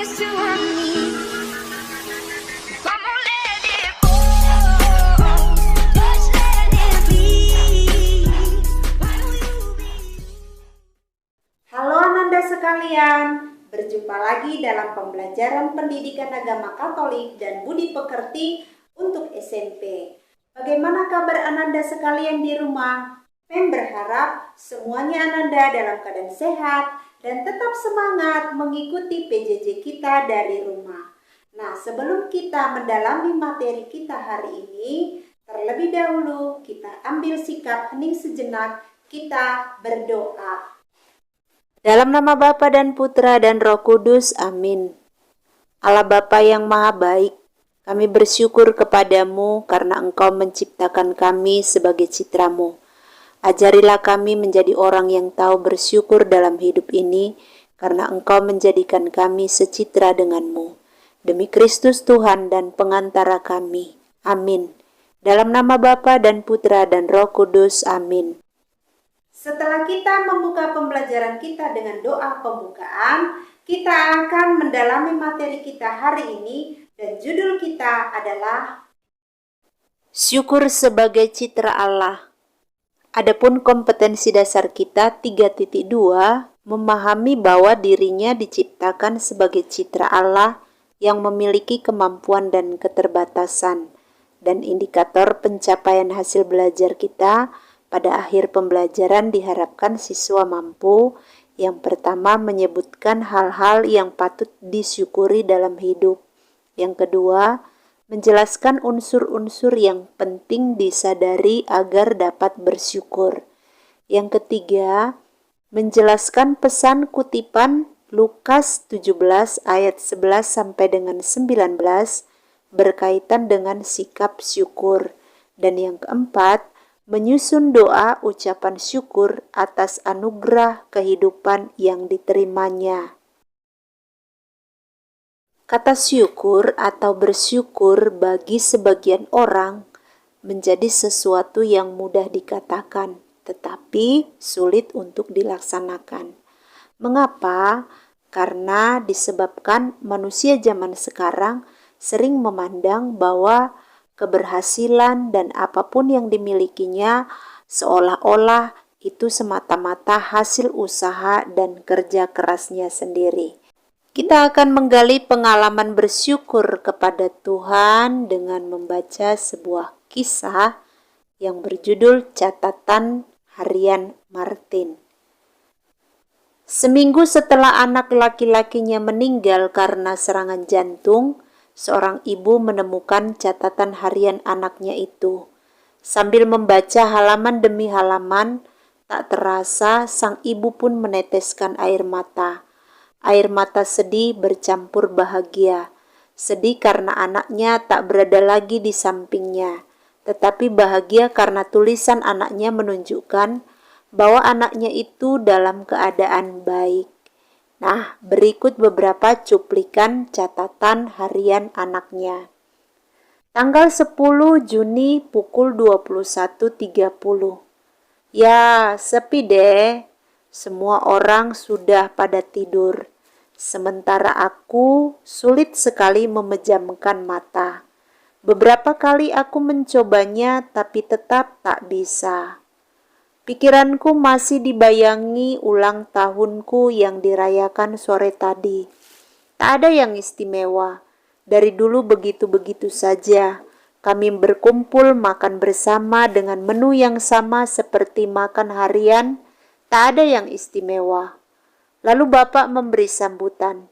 used to have me. Come on, let it go. Just let it be. Why will you be? Halo Ananda sekalian, berjumpa lagi dalam pembelajaran pendidikan agama Katolik dan budi pekerti untuk SMP. Bagaimana kabar Ananda sekalian di rumah? Pem berharap semuanya Ananda dalam keadaan sehat dan tetap semangat mengikuti PJJ kita dari rumah. Nah, sebelum kita mendalami materi kita hari ini, terlebih dahulu kita ambil sikap hening sejenak, kita berdoa. Dalam nama Bapa dan Putra dan Roh Kudus, amin. Allah Bapa yang Maha Baik, kami bersyukur kepadamu karena Engkau menciptakan kami sebagai citra-Mu. Ajarilah kami menjadi orang yang tahu bersyukur dalam hidup ini, karena Engkau menjadikan kami secitra dengan-Mu. Demi Kristus Tuhan dan pengantara kami. Amin. Dalam nama Bapa dan Putra dan Roh Kudus, amin. Setelah kita membuka pembelajaran kita dengan doa pembukaan, kita akan mendalami materi kita hari ini dan judul kita adalah Syukur sebagai citra Allah. Adapun kompetensi dasar kita 3.2 memahami bahwa dirinya diciptakan sebagai citra Allah yang memiliki kemampuan dan keterbatasan, dan indikator pencapaian hasil belajar kita pada akhir pembelajaran diharapkan siswa mampu yang pertama menyebutkan hal-hal yang patut disyukuri dalam hidup. Yang kedua, menjelaskan unsur-unsur yang penting disadari agar dapat bersyukur. Yang ketiga, menjelaskan pesan kutipan Lukas 17 ayat 11 sampai dengan 19 berkaitan dengan sikap syukur. Dan yang keempat, menyusun doa ucapan syukur atas anugerah kehidupan yang diterimanya. Kata syukur atau bersyukur bagi sebagian orang menjadi sesuatu yang mudah dikatakan, tetapi sulit untuk dilaksanakan. Mengapa? Karena disebabkan manusia zaman sekarang sering memandang bahwa keberhasilan dan apapun yang dimilikinya seolah-olah itu semata-mata hasil usaha dan kerja kerasnya sendiri. Kita akan menggali pengalaman bersyukur kepada Tuhan dengan membaca sebuah kisah yang berjudul Catatan Harian Martin. Seminggu setelah anak laki-lakinya meninggal karena serangan jantung, seorang ibu menemukan catatan harian anaknya itu. Sambil membaca halaman demi halaman, tak terasa sang ibu pun meneteskan air mata. Air mata sedih bercampur bahagia. Sedih karena anaknya tak berada lagi di sampingnya, tetapi bahagia karena tulisan anaknya menunjukkan bahwa anaknya itu dalam keadaan baik. Nah, berikut beberapa cuplikan catatan harian anaknya. Tanggal 10 Juni pukul 21.30. Ya, sepi deh. Semua orang sudah pada tidur. Sementara aku sulit sekali memejamkan mata. Beberapa kali aku mencobanya tapi tetap tak bisa. Pikiranku masih dibayangi ulang tahunku yang dirayakan sore tadi. Tak ada yang istimewa. Dari dulu begitu-begitu saja. Kami berkumpul makan bersama dengan menu yang sama seperti makan harian. Tak ada yang istimewa. Lalu Bapak memberi sambutan,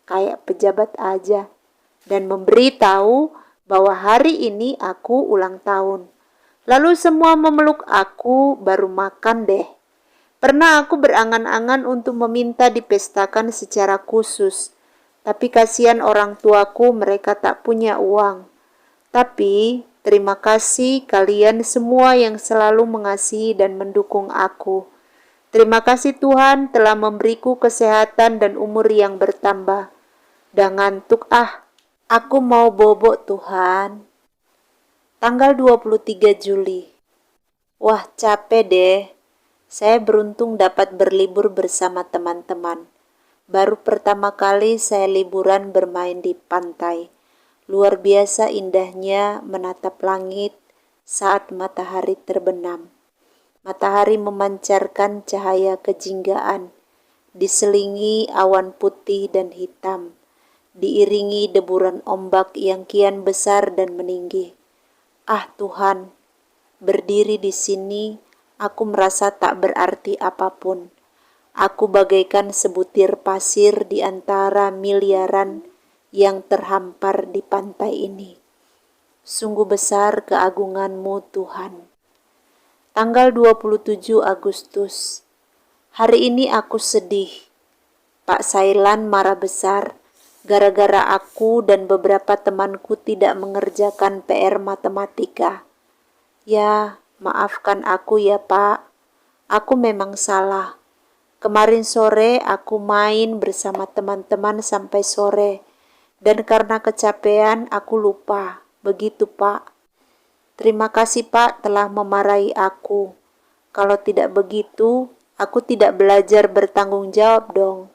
kayak pejabat aja, dan memberi tahu bahwa hari ini aku ulang tahun. Lalu semua memeluk aku, baru makan deh. Pernah aku berangan-angan untuk meminta dipestakan secara khusus. Tapi kasihan orang tuaku, mereka tak punya uang. Tapi terima kasih kalian semua yang selalu mengasihi dan mendukung aku. Terima kasih Tuhan telah memberiku kesehatan dan umur yang bertambah. Dah ngantuk aku mau bobok Tuhan. Tanggal 23 Juli. Wah, capek deh. Saya beruntung dapat berlibur bersama teman-teman. Baru pertama kali saya liburan bermain di pantai. Luar biasa indahnya menatap langit saat matahari terbenam. Matahari memancarkan cahaya kejinggaan, diselingi awan putih dan hitam, diiringi deburan ombak yang kian besar dan meninggi. Ah Tuhan, berdiri di sini, aku merasa tak berarti apapun. Aku bagaikan sebutir pasir di antara miliaran yang terhampar di pantai ini. Sungguh besar keagungan-Mu Tuhan. Tanggal 27 Agustus. Hari ini aku sedih. Pak Sailan marah besar gara-gara aku dan beberapa temanku tidak mengerjakan PR matematika. Ya, maafkan aku ya Pak. Aku memang salah. Kemarin sore aku main bersama teman-teman sampai sore, dan karena kecapean aku lupa. Begitu Pak. Terima kasih Pak telah memarahi aku. Kalau tidak begitu, aku tidak belajar bertanggung jawab dong.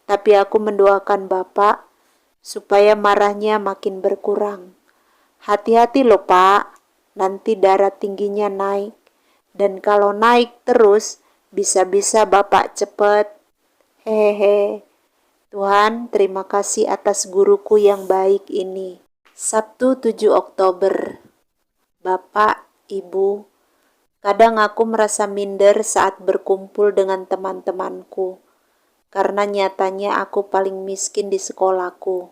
Tapi aku mendoakan Bapak supaya marahnya makin berkurang. Hati-hati loh Pak, nanti darah tingginya naik. Dan kalau naik terus, bisa-bisa Bapak cepat. Hehehe. Tuhan, terima kasih atas guruku yang baik ini. Sabtu 7 Oktober. Bapak, Ibu, kadang aku merasa minder saat berkumpul dengan teman-temanku, karena nyatanya aku paling miskin di sekolahku.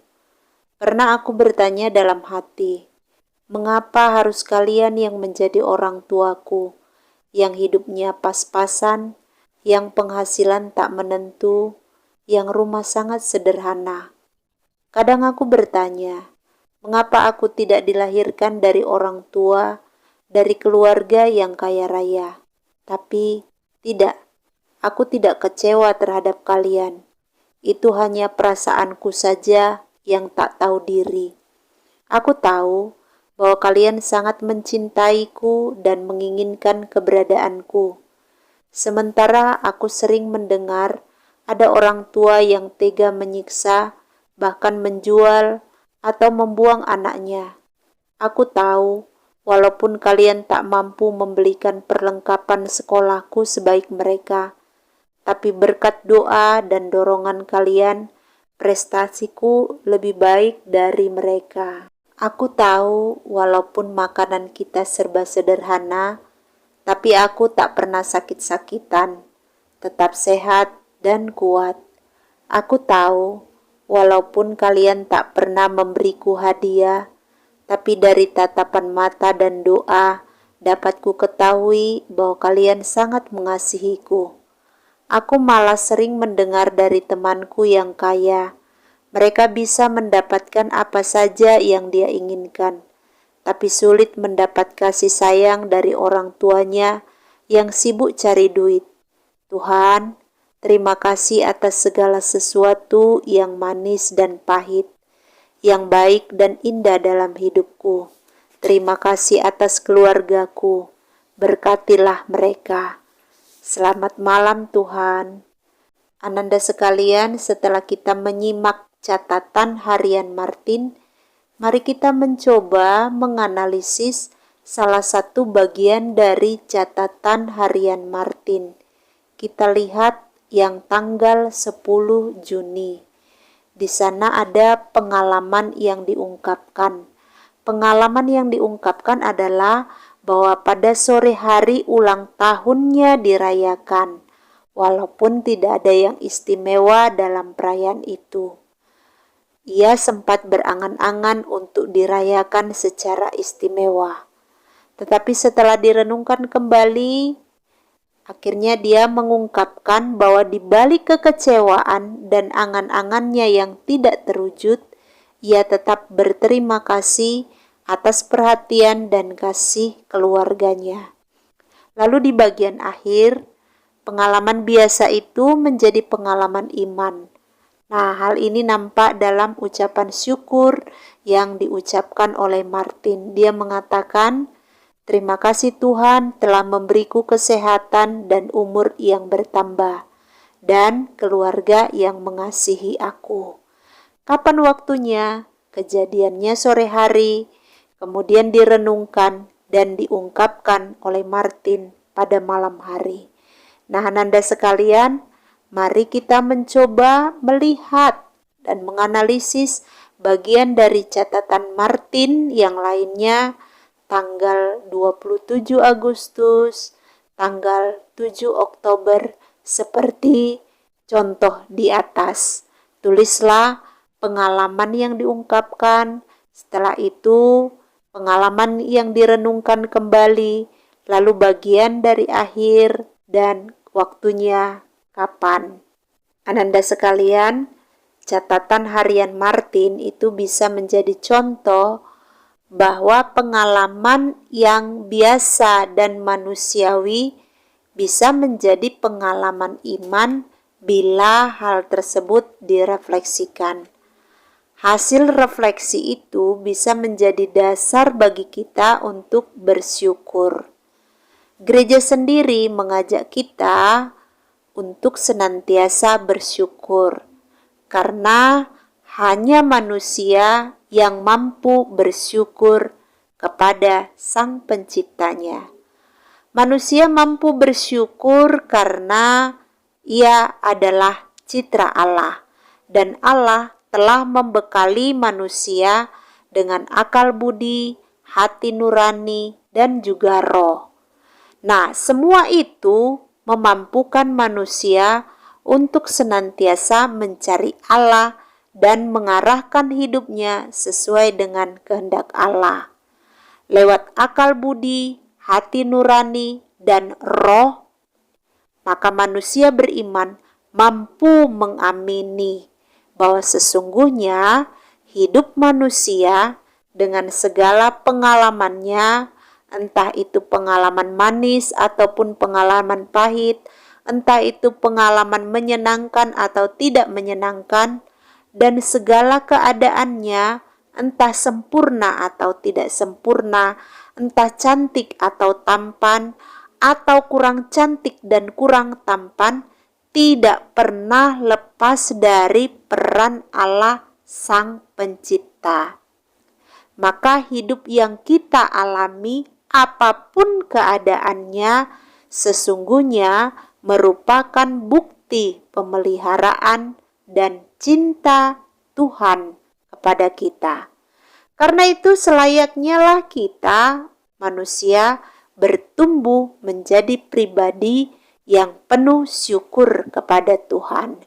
Pernah aku bertanya dalam hati, mengapa harus kalian yang menjadi orang tuaku, yang hidupnya pas-pasan, yang penghasilan tak menentu, yang rumah sangat sederhana. Kadang aku bertanya, mengapa aku tidak dilahirkan dari orang tua, dari keluarga yang kaya raya? Tapi tidak, aku tidak kecewa terhadap kalian. Itu hanya perasaanku saja yang tak tahu diri. Aku tahu bahwa kalian sangat mencintaiku dan menginginkan keberadaanku. Sementara aku sering mendengar ada orang tua yang tega menyiksa, bahkan menjual atau membuang anaknya. Aku tahu, walaupun kalian tak mampu membelikan perlengkapan sekolahku sebaik mereka, tapi berkat doa dan dorongan kalian, prestasiku lebih baik dari mereka. Aku tahu walaupun makanan kita serba sederhana, tapi aku tak pernah sakit-sakitan, tetap sehat dan kuat. Aku tahu walaupun kalian tak pernah memberiku hadiah, tapi dari tatapan mata dan doa dapat ku ketahui bahwa kalian sangat mengasihiku. Aku malah sering mendengar dari temanku yang kaya, mereka bisa mendapatkan apa saja yang dia inginkan, tapi sulit mendapat kasih sayang dari orang tuanya yang sibuk cari duit. Tuhan, terima kasih atas segala sesuatu yang manis dan pahit, yang baik dan indah dalam hidupku. Terima kasih atas keluargaku, berkatilah mereka. Selamat malam Tuhan. Ananda sekalian, setelah kita menyimak catatan harian Martin, mari kita mencoba menganalisis salah satu bagian dari catatan harian Martin. Kita lihat yang tanggal 10 Juni. Di sana ada pengalaman yang diungkapkan. Pengalaman yang diungkapkan adalah bahwa pada sore hari ulang tahunnya dirayakan, walaupun tidak ada yang istimewa dalam perayaan itu. Ia sempat berangan-angan untuk dirayakan secara istimewa. Tetapi setelah direnungkan kembali, akhirnya dia mengungkapkan bahwa di balik kekecewaan dan angan-angannya yang tidak terwujud, ia tetap berterima kasih atas perhatian dan kasih keluarganya. Lalu di bagian akhir, pengalaman biasa itu menjadi pengalaman iman. Nah, hal ini nampak dalam ucapan syukur yang diucapkan oleh Martin. Dia mengatakan, terima kasih Tuhan telah memberiku kesehatan dan umur yang bertambah. dan keluarga yang mengasihi aku. Kapan waktunya? Kejadiannya sore hari, kemudian direnungkan dan diungkapkan oleh Martin pada malam hari. Nah, Ananda sekalian, mari kita mencoba melihat dan menganalisis bagian dari catatan Martin yang lainnya, tanggal 27 Agustus, tanggal 7 Oktober, seperti contoh di atas. Tulislah pengalaman yang diungkapkan, setelah itu pengalaman yang direnungkan kembali, lalu bagian dari akhir dan waktunya kapan. Ananda sekalian, catatan harian Martin itu bisa menjadi contoh bahwa pengalaman yang biasa dan manusiawi bisa menjadi pengalaman iman bila hal tersebut direfleksikan. Hasil refleksi itu bisa menjadi dasar bagi kita untuk bersyukur. Gereja sendiri mengajak kita untuk senantiasa bersyukur, karena hanya manusia yang mampu bersyukur kepada Sang Penciptanya. Manusia mampu bersyukur karena ia adalah citra Allah, dan Allah telah membekali manusia dengan akal budi, hati nurani, dan juga roh. Nah, semua itu memampukan manusia untuk senantiasa mencari Allah dan mengarahkan hidupnya sesuai dengan kehendak Allah. Lewat akal budi, hati nurani, dan roh, maka manusia beriman mampu mengamini bahwa sesungguhnya hidup manusia dengan segala pengalamannya, entah itu pengalaman manis ataupun pengalaman pahit, entah itu pengalaman menyenangkan atau tidak menyenangkan, dan segala keadaannya, entah sempurna atau tidak sempurna, entah cantik atau tampan, atau kurang cantik dan kurang tampan, tidak pernah lepas dari peran Allah Sang Pencipta. Maka hidup yang kita alami, apapun keadaannya, sesungguhnya merupakan bukti pemeliharaan dan cinta Tuhan kepada kita. Karena itu selayaknya lah kita, manusia, bertumbuh menjadi pribadi yang penuh syukur kepada Tuhan.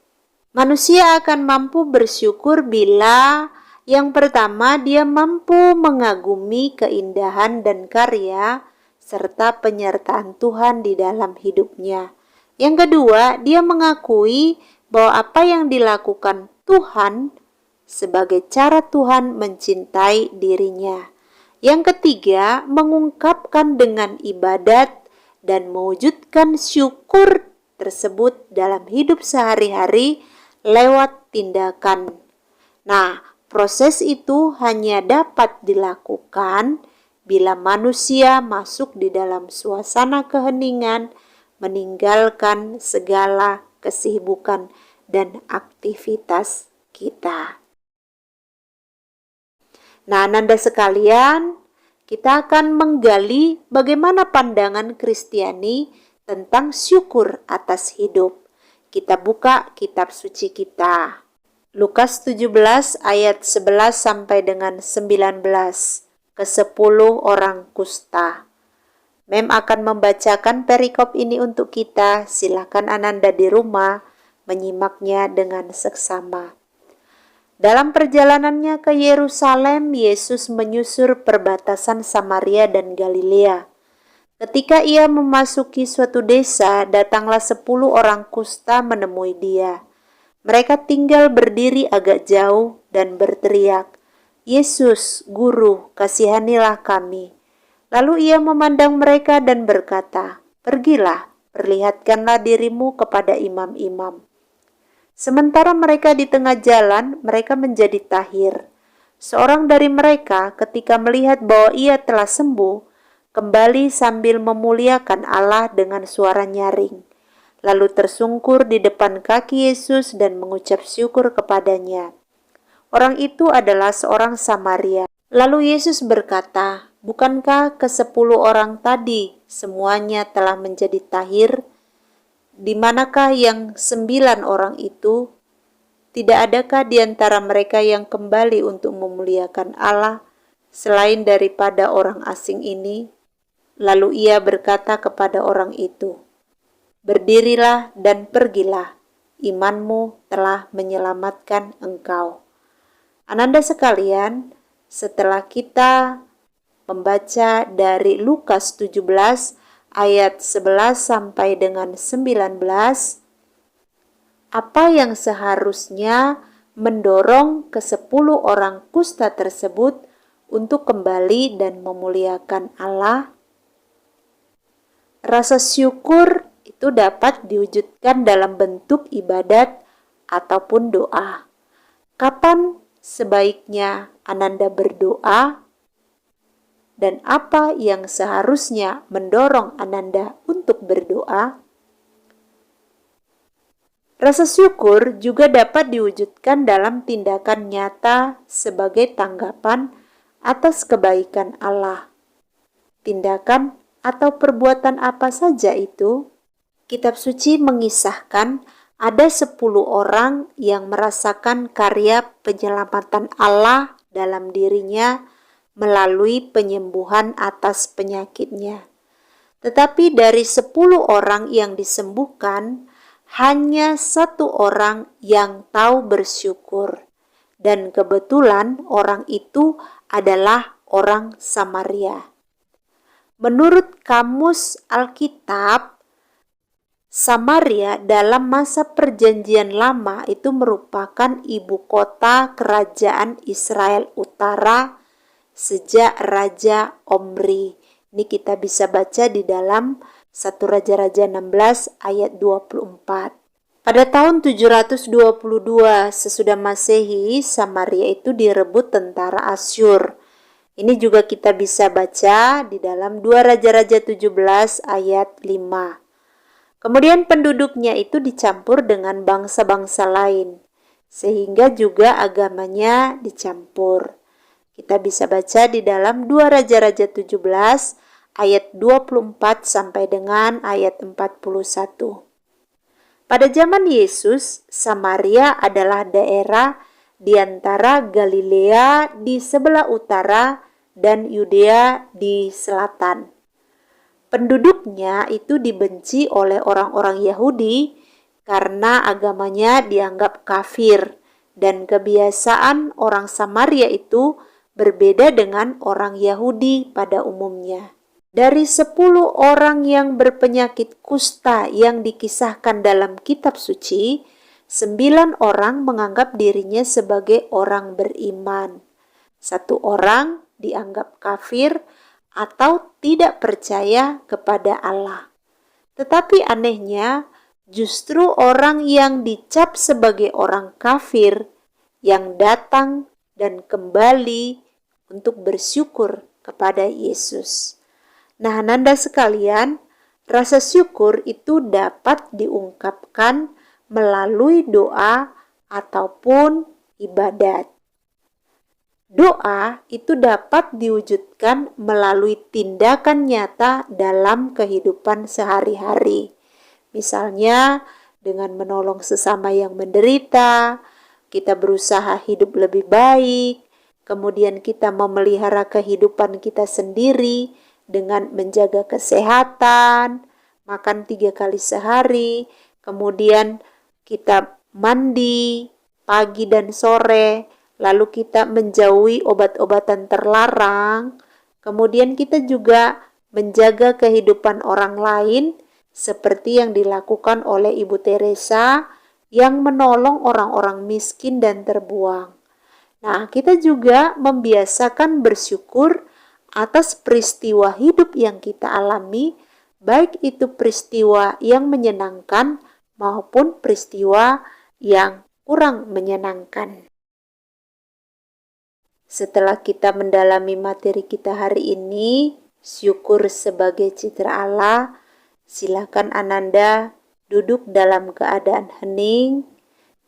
Manusia akan mampu bersyukur bila yang pertama dia mampu mengagumi keindahan dan karya serta penyertaan Tuhan di dalam hidupnya. Yang kedua, dia mengakui bahwa apa yang dilakukan Tuhan sebagai cara Tuhan mencintai dirinya. Yang ketiga, mengungkapkan dengan ibadat dan mewujudkan syukur tersebut dalam hidup sehari-hari lewat tindakan. Nah, proses itu hanya dapat dilakukan bila manusia masuk di dalam suasana keheningan, meninggalkan segala kesibukan dan aktivitas kita. Nah, Ananda sekalian, kita akan menggali bagaimana pandangan Kristiani tentang syukur atas hidup. Kita buka kitab suci kita. Lukas 17 ayat 11 sampai dengan 19. Ke-10 orang kusta. Mem akan membacakan perikop ini untuk kita. Silakan Ananda di rumah menyimaknya dengan seksama. Dalam perjalanannya ke Yerusalem, Yesus menyusur perbatasan Samaria dan Galilea. Ketika ia memasuki suatu desa, datanglah 10 orang kusta menemui dia. Mereka tinggal berdiri agak jauh dan berteriak, "Yesus, Guru, kasihanilah kami." Lalu ia memandang mereka dan berkata, "Pergilah, perlihatkanlah dirimu kepada imam-imam." Sementara mereka di tengah jalan, mereka menjadi tahir. Seorang dari mereka ketika melihat bahwa ia telah sembuh, kembali sambil memuliakan Allah dengan suara nyaring. lalu tersungkur di depan kaki Yesus dan mengucap syukur kepadanya. Orang itu adalah seorang Samaria. Lalu Yesus berkata, "Bukankah ke-10 orang tadi semuanya telah menjadi tahir? Di manakah yang 9 orang itu? Tidak adakah di antara mereka yang kembali untuk memuliakan Allah selain daripada orang asing ini?" Lalu ia berkata kepada orang itu, "Berdirilah dan pergilah, imanmu telah menyelamatkan engkau." Ananda sekalian, setelah kita membaca dari Lukas 17 ayat 11 sampai dengan 19, apa yang seharusnya mendorong ke-10 orang kusta tersebut untuk kembali dan memuliakan Allah? Rasa syukur itu dapat diwujudkan dalam bentuk ibadat ataupun doa. Kapan sebaiknya Ananda berdoa? Dan apa yang seharusnya mendorong Ananda untuk berdoa? Rasa syukur juga dapat diwujudkan dalam tindakan nyata sebagai tanggapan atas kebaikan Allah. Tindakan atau perbuatan apa saja itu? Kitab suci mengisahkan ada 10 orang yang merasakan karya penyelamatan Allah dalam dirinya melalui penyembuhan atas penyakitnya. Tetapi dari 10 orang yang disembuhkan, hanya 1 orang yang tahu bersyukur. Dan kebetulan orang itu adalah orang Samaria. Menurut Kamus Alkitab, Samaria dalam masa Perjanjian Lama itu merupakan ibu kota kerajaan Israel Utara sejak Raja Omri. Ini kita bisa baca di dalam 1 Raja-Raja 16 ayat 24. Pada tahun 722 sesudah Masehi, Samaria itu direbut tentara Asyur. Ini juga kita bisa baca di dalam 2 Raja-Raja 17 ayat 5. Kemudian penduduknya itu dicampur dengan bangsa-bangsa lain, sehingga juga agamanya dicampur. Kita bisa baca di dalam 2 Raja-Raja 17 ayat 24 sampai dengan ayat 41. Pada zaman Yesus, Samaria adalah daerah di antara Galilea di sebelah utara dan Yudea di selatan. Penduduknya itu dibenci oleh orang-orang Yahudi karena agamanya dianggap kafir dan kebiasaan orang Samaria itu berbeda dengan orang Yahudi pada umumnya. Dari 10 orang yang berpenyakit kusta yang dikisahkan dalam kitab suci, 9 orang menganggap dirinya sebagai orang beriman. 1 orang dianggap kafir atau tidak percaya kepada Allah. Tetapi anehnya, justru orang yang dicap sebagai orang kafir yang datang dan kembali untuk bersyukur kepada Yesus. Nah, Ananda sekalian, rasa syukur itu dapat diungkapkan melalui doa ataupun ibadat. Doa itu dapat diwujudkan melalui tindakan nyata dalam kehidupan sehari-hari. Misalnya dengan menolong sesama yang menderita, kita berusaha hidup lebih baik, kemudian kita memelihara kehidupan kita sendiri dengan menjaga kesehatan, makan 3 kali sehari, kemudian kita mandi pagi dan sore, lalu kita menjauhi obat-obatan terlarang, kemudian kita juga menjaga kehidupan orang lain seperti yang dilakukan oleh Ibu Teresa yang menolong orang-orang miskin dan terbuang. Nah, kita juga membiasakan bersyukur atas peristiwa hidup yang kita alami, baik itu peristiwa yang menyenangkan maupun peristiwa yang kurang menyenangkan. Setelah kita mendalami materi kita hari ini, syukur sebagai citra Allah, silakan Ananda duduk dalam keadaan hening,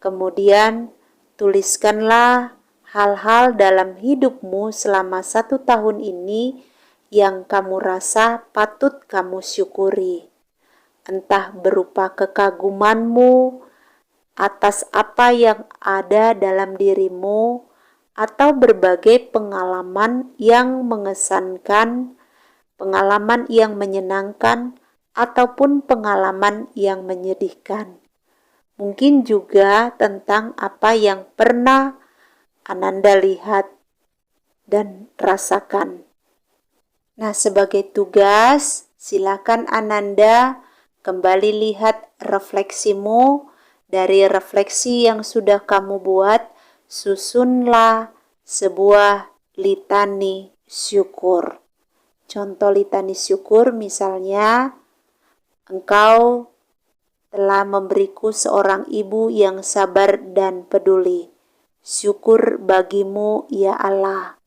kemudian tuliskanlah hal-hal dalam hidupmu selama 1 tahun ini yang kamu rasa patut kamu syukuri. Entah berupa kekagumanmu atas apa yang ada dalam dirimu, atau berbagai pengalaman yang mengesankan, pengalaman yang menyenangkan, ataupun pengalaman yang menyedihkan. Mungkin juga tentang apa yang pernah Ananda lihat dan rasakan. Nah, sebagai tugas, silakan Ananda kembali lihat refleksimu. Dari refleksi yang sudah kamu buat, susunlah sebuah litani syukur. Contoh litani syukur misalnya, engkau telah memberiku seorang ibu yang sabar dan peduli. Syukur bagimu ya Allah.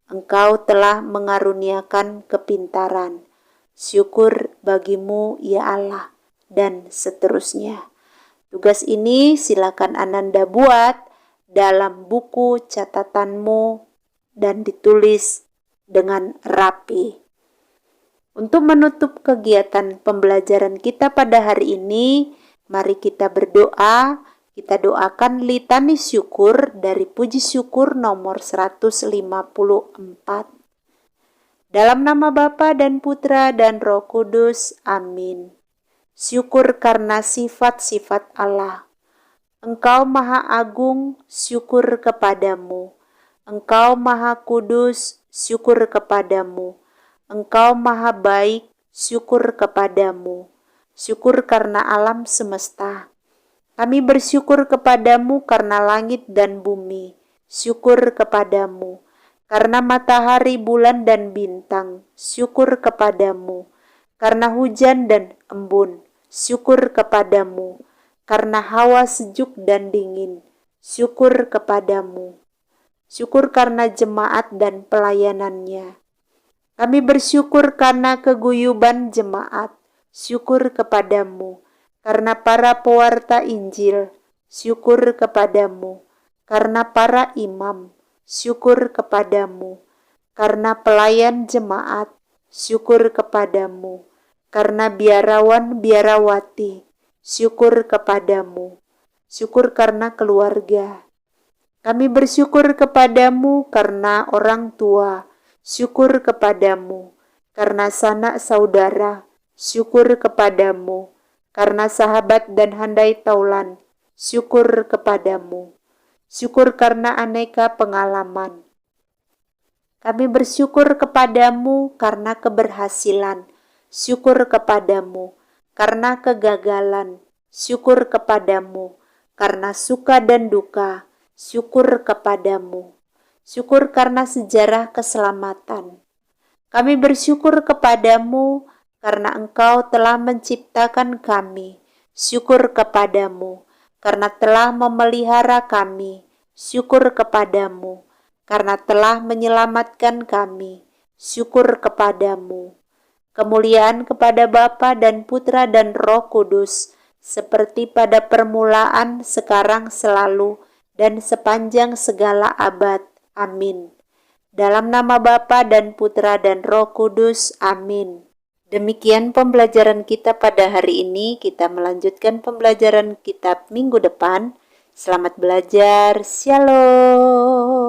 Engkau telah mengaruniakan kepintaran. Syukur bagimu ya Allah. Dan seterusnya. Tugas ini silakan Ananda buat dalam buku catatanmu dan ditulis dengan rapi. Untuk menutup kegiatan pembelajaran kita pada hari ini, mari kita berdoa. Kita doakan litani syukur dari puji syukur nomor 154. Dalam nama Bapa dan Putra dan Roh Kudus. Amin. Syukur karena sifat-sifat Allah. Engkau Maha Agung, syukur kepadamu. Engkau Maha Kudus, syukur kepadamu. Engkau Maha Baik, syukur kepadamu. Syukur karena alam semesta. Kami bersyukur kepadamu karena langit dan bumi. Syukur kepadamu. Karena matahari, bulan, dan bintang. Syukur kepadamu. Karena hujan dan embun. Syukur kepadamu. Karena hawa sejuk dan dingin. Syukur kepadamu. Syukur karena jemaat dan pelayanannya. Kami bersyukur karena keguyuban jemaat. Syukur kepadamu. Karena para pewarta Injil. Syukur kepadamu. Karena para imam. Syukur kepadamu. Karena pelayan jemaat. Syukur kepadamu. Karena biarawan-biarawati, syukur kepadamu. Syukur karena keluarga. Kami bersyukur kepadamu karena orang tua. Syukur kepadamu. Karena sanak saudara. Syukur kepadamu. Karena sahabat dan handai taulan. Syukur kepadamu. Syukur karena aneka pengalaman. Kami bersyukur kepadamu karena keberhasilan. Syukur kepadamu karena kegagalan. Syukur kepadamu karena suka dan duka. Syukur kepadamu. Syukur karena sejarah keselamatan. Kami bersyukur kepadamu karena Engkau telah menciptakan kami. Syukur kepadamu karena telah memelihara kami. Syukur kepadamu karena telah menyelamatkan kami. Syukur kepadamu. Kemuliaan kepada Bapa dan Putra dan Roh Kudus, seperti pada permulaan, sekarang, selalu, dan sepanjang segala abad. Amin. Dalam nama Bapa dan Putra dan Roh Kudus. Amin. Demikian pembelajaran kita pada hari ini. Kita melanjutkan pembelajaran kitab minggu depan. Selamat belajar. Shalom.